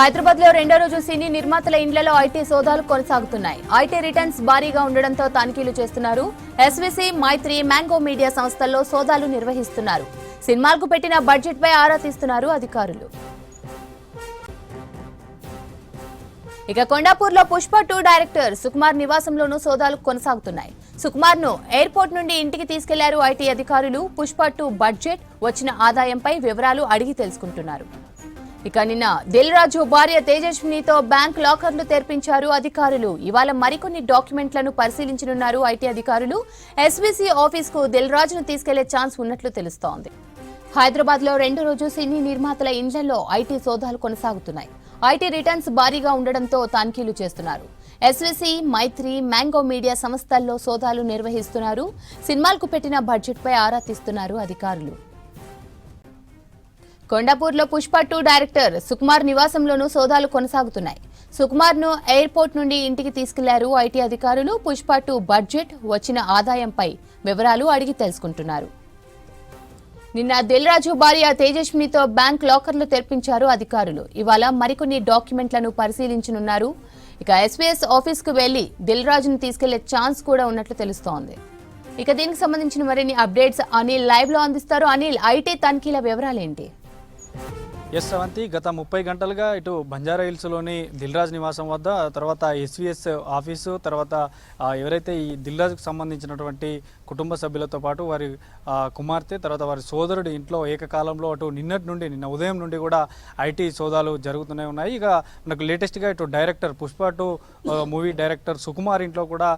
హైదరాబాద్ లో రెండో రోజు సినీ నిర్మాతల ఇండ్లలో ఐటీ సోదాలు కొనసాగుతున్నాయి. ఐటీ రిటర్న్స్ భారీగా ఉండడంతో తనిఖీలు చేస్తున్నారు. ఎస్వీసీ, మైత్రి, మ్యాంగో మీడియా సంస్థల్లో సోదాలు నిర్వహిస్తున్నారు. సినిమాలకు పెట్టిన బడ్జెట్ పై ఆరా తీస్తున్నారు అధికారులు. ఇక కొండాపూర్ లో పుష్ప 2 డైరెక్టర్ సుకుమార్ నివాసంలోనూ సోదాలు కొనసాగుతున్నాయి. సుకుమార్ ను ఎయిర్పోర్ట్ నుండి ఇంటికి తీసుకెళ్లారు ఐటీ అధికారులు. పుష్ప 2 బడ్జెట్, వచ్చిన ఆదాయంపై వివరాలు అడిగి తెలుసుకుంటున్నారు. ఇక నిన్న దిల్ రాజు భార్య తేజస్వినితో బ్యాంక్ లాకర్లు తెరిపించారు అధికారులు. ఇవాళ మరికొన్ని డాక్యుమెంట్లను పరిశీలించనున్నారు ఐటీ అధికారులు. ఎస్వీసీ ఆఫీస్ కు దిల్ రాజును తీసుకెళ్లే ఛాన్స్ ఉన్నట్లు తెలుస్తోంది. హైదరాబాద్ లో రెండో రోజు సినీ నిర్మాతల ఇండ్లలో ఐటీ సోదాలు కొనసాగుతున్నాయి. ఐటీ రిటర్న్స్ భారీగా ఉండడంతో తనిఖీలు చేస్తున్నారు. ఎస్వీసీ, మైత్రి, మ్యాంగో మీడియా సంస్థల్లో సోదాలు నిర్వహిస్తున్నారు. సినిమాలకు పెట్టిన బడ్జెట్ పై ఆరా తీస్తున్నారు అధికారులు. కొండాపూర్ లో పుష్ప 2 డైరెక్టర్ సుకుమార్ నివాసంలోనూ సోదాలు కొనసాగుతున్నాయి. సుకుమార్ ను ఎయిర్పోర్ట్ నుండి ఇంటికి తీసుకెళ్లారు ఐటీ అధికారులు. పుష్ప 2 బడ్జెట్, వచ్చిన ఆదాయంపై వివరాలు అడిగి తెలుసుకుంటున్నారు. నిన్న దిల్ రాజు భార్య తేజస్వినితో బ్యాంక్ లాకర్లు తెరిపించారు అధికారులు. ఇవాళ మరికొన్ని డాక్యుమెంట్లను పరిశీలించనున్నారు. ఇక ఎస్వీఎస్ ఆఫీస్ కు వెళ్లి దిల్ రాజును తీసుకెళ్లే ఛాన్స్ కూడా ఉన్నట్లు తెలుస్తోంది. ఇక దీనికి సంబంధించిన మరిన్ని అప్డేట్స్ అనిల్ లైవ్ లో అందిస్తారు. Anil, IT Tanikella వివరాలేంటి? Yes Sravanthi, గత 30 గంటలుగా ఇటు బంజారా హిల్స్లోని దిల్ రాజు నివాసం వద్ద, తర్వాత ఎస్వీఎస్ ఆఫీసు, తర్వాత ఎవరైతే ఈ దిల్ రాజుకు సంబంధించినటువంటి కుటుంబ సభ్యులతో పాటు వారి కుమార్తె, తర్వాత వారి సోదరుడి ఇంట్లో ఏకకాలంలో అటు నిన్న ఉదయం నుండి కూడా ఐటీ సోదాలు జరుగుతూనే ఉన్నాయి. ఇక మనకు లేటెస్ట్గా ఇటు director Pushpa 2 movie director Sukumar ఇంట్లో కూడా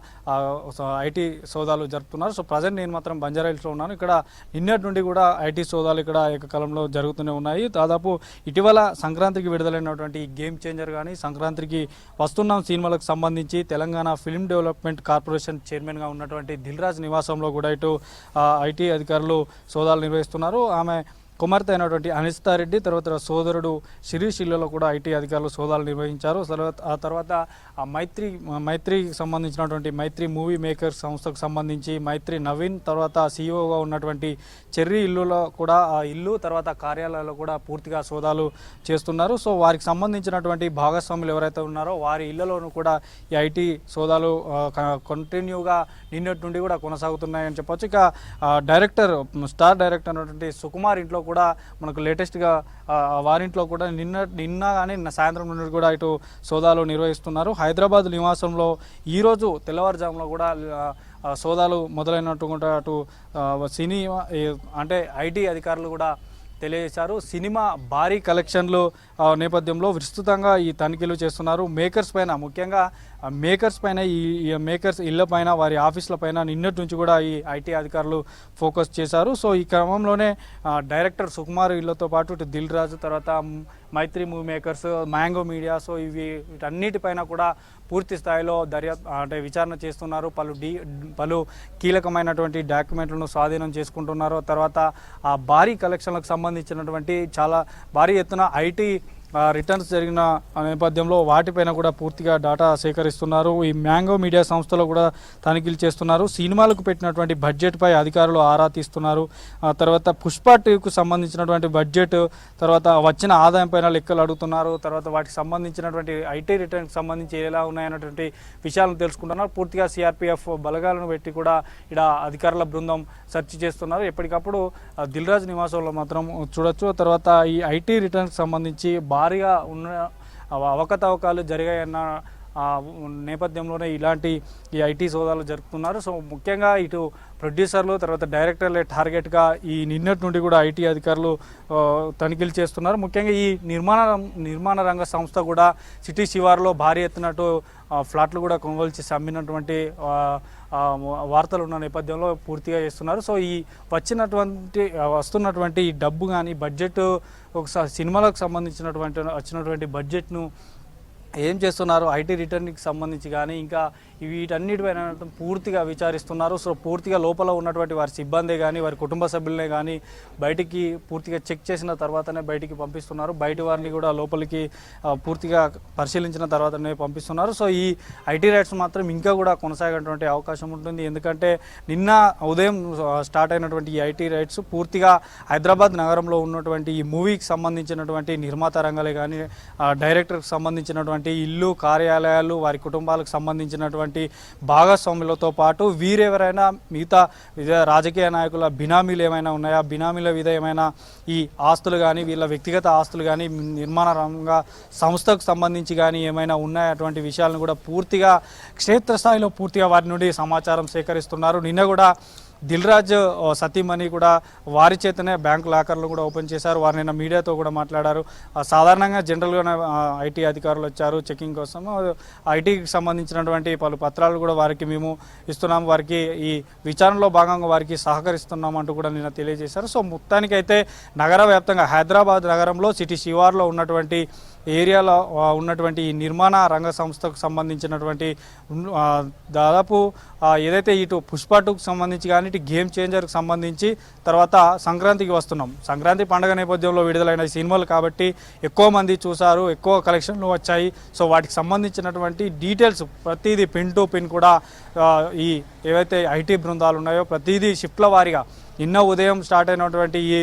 ఐటీ సోదాలు జరుపుతున్నారు. సో ప్రజెంట్ నేను మాత్రం బంజారా హిల్స్లో ఉన్నాను. ఇక్కడ నిన్నటి నుండి కూడా ఐటీ సోదాలు ఇక్కడ ఏకకాలంలో జరుగుతూనే ఉన్నాయి. దాదాపు ఇటీవల సంక్రాంతికి విడుదలైనటువంటి గేమ్ చేంజర్ కానీ, సంక్రాంతికి వస్తున్న సినిమాలకు సంబంధించి తెలంగాణ ఫిల్మ్ డెవలప్మెంట్ కార్పొరేషన్ చైర్మన్గా ఉన్నటువంటి దిల్ రాజు నివాసంలో కూడా ఇటు ఐటీ అధికారులు సోదాలు నిర్వహిస్తున్నారు. ఆమె కుమార్తె అయినటువంటి అనిస్తారెడ్డి, తర్వాత సోదరుడు శిరీష్ ఇళ్లలో కూడా ఐటీ అధికారులు సోదాలు నిర్వహించారు. ఆ తర్వాత మైత్రికి సంబంధించినటువంటి మైత్రి మూవీ మేకర్స్ సంస్థకు సంబంధించి మైత్రి నవీన్, తర్వాత సీఈఓగా ఉన్నటువంటి చెర్రీ ఇల్లులో కూడా ఆ ఇల్లు, తర్వాత కార్యాలయాల్లో కూడా పూర్తిగా సోదాలు చేస్తున్నారు. సో వారికి సంబంధించినటువంటి భాగస్వాములు ఎవరైతే ఉన్నారో వారి ఇళ్లలోనూ కూడా ఈ ఐటీ సోదాలు కంటిన్యూగా నిన్నటి నుండి కూడా కొనసాగుతున్నాయని చెప్పొచ్చు. ఇక స్టార్ డైరెక్టర్ అయినటువంటి సుకుమార్ ఇంట్లో కూడా మనకు లేటెస్ట్గా వారింట్లో కూడా నిన్న కానీ సాయంత్రం నుండి కూడా ఇటు సోదాలు నిర్వహిస్తున్నారు. హైదరాబాద్ నివాసంలో ఈరోజు తెల్లవారుజాములో కూడా సోదాలు మొదలైనట్టు కూడా అటు సినీ అంటే ఐటీ అధికారులు కూడా తెలియజేశారు. సినిమా భారీ కలెక్షన్లు నేపథ్యంలో విస్తృతంగా ఈ తనిఖీలు చేస్తున్నారు. ముఖ్యంగా మేకర్స్ పైన, ఈ మేకర్స్ ఇళ్ల పైన, వారి ఆఫీసుల పైన నిన్నటి నుంచి కూడా ఈ ఐటీ అధికారులు ఫోకస్ చేశారు. సో ఈ క్రమంలోనే డైరెక్టర్ సుకుమార్ ఇళ్లతో పాటు ఇటు దిల్ రాజు, తర్వాత Mythri movie makers, mango media, so వీటన్నిటిపైన కూడా పూర్తి స్థాయిలో విచారణ చేస్తున్నారు. పలు కీలకమైనటువంటి డాక్యుమెంట్లను స్వాధీనం చేసుకుంటున్నారు. తర్వాత ఆ భారీ కలెక్షన్లకు సంబంధించినటువంటి చాలా భారీ ఎత్తున ఐటీ రిటర్న్స్ జరిగిన నేపథ్యంలో వాటిపైన కూడా పూర్తిగా డేటా సేకరిస్తున్నారు. ఈ మ్యాంగో మీడియా సంస్థలో కూడా తనిఖీలు చేస్తున్నారు. సినిమాలకు పెట్టినటువంటి బడ్జెట్పై అధికారులు ఆరా తీస్తున్నారు. తర్వాత పుష్ప 2కు సంబంధించినటువంటి బడ్జెట్, తర్వాత వచ్చిన ఆదాయం పైన లెక్కలు అడుగుతున్నారు. తర్వాత వాటికి సంబంధించినటువంటి ఐటీ రిటర్న్కి సంబంధించి ఎలా ఉన్నాయన్నటువంటి విషయాలను తెలుసుకుంటున్నారు. పూర్తిగా సిఆర్పిఎఫ్ బలగాలను పెట్టి కూడా ఇక్కడ అధికారుల బృందం సెర్చ్ చేస్తున్నారు. ఎప్పటికప్పుడు దిల్ రాజు నివాసంలో మాత్రం చూడొచ్చు. తర్వాత ఈ ఐటీ రిటర్న్కి సంబంధించి భారీగా ఉన్న అవకతవకాలు జరిగాయన్న నేపథ్యంలోనే ఈ ఐటీ సోదాలు జరుపుతున్నారు. సో ముఖ్యంగా ఇటు ప్రొడ్యూసర్లు, తర్వాత డైరెక్టర్లే టార్గెట్గా ఈ నిన్నటి నుండి కూడా ఐటీ అధికారులు తనిఖీలు చేస్తున్నారు. ముఖ్యంగా ఈ నిర్మాణ రంగ సంస్థ కూడా సిటీ శివారులో భారీ ఎత్తునట్టు ఫ్లాట్లు కూడా కొనుగోలు చేసి అమ్మినటువంటి వార్తలు ఉన్న నేపథ్యంలో పూర్తిగా చేస్తున్నారు. సో ఈ వస్తున్నటువంటి ఈ డబ్బు కానీ, బడ్జెట్, ఒకసారి సినిమాలకు సంబంధించినటువంటి వచ్చినటువంటి బడ్జెట్ను ఏం చేస్తున్నారు, ఐటీ రిటర్న్కి సంబంధించి కానీ ఇంకా వీటన్నిటిపైన పూర్తిగా విచారిస్తున్నారు. సో పూర్తిగా లోపల ఉన్నటువంటి వారి సిబ్బంది కానీ వారి కుటుంబ సభ్యులనే కానీ బయటికి పూర్తిగా చెక్ చేసిన తర్వాతనే బయటికి పంపిస్తున్నారు. బయట వారిని కూడా లోపలికి పూర్తిగా పరిశీలించిన తర్వాతనే పంపిస్తున్నారు. సో ఈ ఐటీ రైట్స్ మాత్రం ఇంకా కూడా కొనసాగేటువంటి అవకాశం ఉంటుంది. ఎందుకంటే నిన్న ఉదయం స్టార్ట్ అయినటువంటి ఈ ఐటీ రైట్స్ పూర్తిగా హైదరాబాద్ నగరంలో ఉన్నటువంటి ఈ మూవీకి సంబంధించినటువంటి నిర్మాత రంగాలే కానీ డైరెక్టర్కి సంబంధించినటువంటి ఇల్లు కార్యాలయాలు వారి కుటుంబాలకు సంబంధించినటువంటి భాగస్వాములతో పాటు వీరెవరైనా మిగతా రాజకీయ నాయకుల బినామీలు ఏమైనా ఉన్నాయా, బినామీల మీద ఏమైనా ఈ ఆస్తులు కానీ వీళ్ళ వ్యక్తిగత ఆస్తులు కానీ నిర్మాణ రంగ సంస్థకు సంబంధించి కానీ ఏమైనా ఉన్నాయా అటువంటి విషయాలను కూడా పూర్తిగా క్షేత్రస్థాయిలో పూర్తిగా వారి నుండి సమాచారం సేకరిస్తున్నారు. నిన్న కూడా దిల్ రాజు సతీమణి కూడా వారి చేతనే బ్యాంకు లాకర్లు కూడా ఓపెన్ చేశారు. వారు నిన్న మీడియాతో కూడా మాట్లాడారు. సాధారణంగా జనరల్గానే ఐటీ అధికారులు వచ్చారు చెకింగ్ కోసం. ఐటీకి సంబంధించినటువంటి పలు పత్రాలు కూడా వారికి మేము ఇస్తున్నాము, వారికి ఈ విచారణలో భాగంగా వారికి సహకరిస్తున్నాం అంటూ కూడా నిన్న తెలియజేశారు. సో మొత్తానికైతే నగర వ్యాప్తంగా హైదరాబాద్ నగరంలో సిటీ శివార్లో ఉన్నటువంటి ఏరియాలో ఉన్నటువంటి ఈ నిర్మాణ రంగ సంస్థకు సంబంధించినటువంటి దాదాపు ఏదైతే ఇటు పుష్ప 2కు సంబంధించి కానీ ఇటు గేమ్ చేంజర్కి సంబంధించి తర్వాత సంక్రాంతికి వస్తున్నాం. సంక్రాంతి పండుగ నేపథ్యంలో విడుదలైన సినిమాలు కాబట్టి ఎక్కువ మంది చూసారు, ఎక్కువ కలెక్షన్లు వచ్చాయి. సో వాటికి సంబంధించినటువంటి డీటెయిల్స్ ప్రతిదీ పిన్ టు పిన్ కూడా ఈ ఏవైతే ఐటీ బృందాలు ఉన్నాయో ప్రతిదీ షిఫ్ట్ల వారీగా నిన్న ఉదయం స్టార్ట్ అయినటువంటి ఈ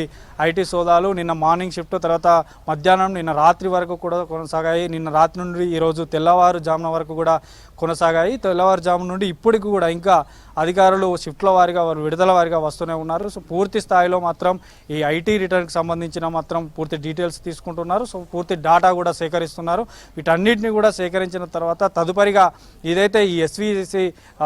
ఐటీ సోదాలు నిన్న మార్నింగ్ షిఫ్ట్ తర్వాత మధ్యాహ్నం నిన్న రాత్రి వరకు కూడా కొనసాగాయి. నిన్న రాత్రి నుండి ఈరోజు తెల్లవారుజామున వరకు కూడా కొనసాగాయి. తెల్లవారుజాము నుండి ఇప్పటికి కూడా ఇంకా అధికారులు షిఫ్ట్ల వారీగా వారు విడుదల వారీగా వస్తూనే ఉన్నారు. సో పూర్తి స్థాయిలో మాత్రం ఈ ఐటీ రిటర్న్కి సంబంధించిన మాత్రం పూర్తి డీటెయిల్స్ తీసుకుంటున్నారు. సో పూర్తి డేటా కూడా సేకరిస్తున్నారు. వీటన్నిటిని కూడా సేకరించిన తర్వాత తదుపరిగా ఏదైతే ఈ ఎస్వీసి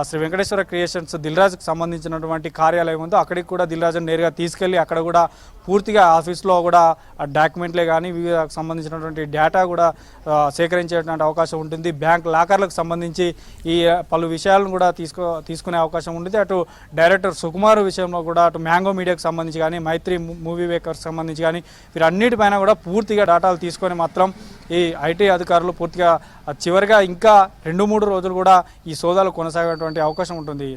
శ్రీ వెంకటేశ్వర క్రియేషన్స్ దిల్ రాజుకి సంబంధించినటువంటి కార్యాలయం ఉందో అక్కడికి కూడా దిల్ రాజుని నేరుగా తీసుకెళ్ళి అక్కడ కూడా పూర్తిగా ఆఫీస్లో కూడా డాక్యుమెంట్లే కానీ వీటికి సంబంధించినటువంటి డేటా కూడా సేకరించేటువంటి అవకాశం ఉంటుంది. బ్యాంక్ లాకర్లకు సంబంధించి ఈ పలు విషయాలను కూడా తీసుకునే అవకాశం ఉంటుంది. అటు డైరెక్టర్ సుకుమార్ విషయంలో కూడా అటు మ్యాంగో మీడియాకి సంబంధించి కానీ మైత్రి మూవీ మేకర్స్ సంబంధించి కానీ వీరన్నిటిపైన కూడా పూర్తిగా డేటాలు తీసుకొని మాత్రం ఈ ఐటీ అధికారులు పూర్తిగా చివరిగా ఇంకా 2-3 రోజులు కూడా ఈ సోదాలు కొనసాగేటువంటి అవకాశం ఉంటుంది.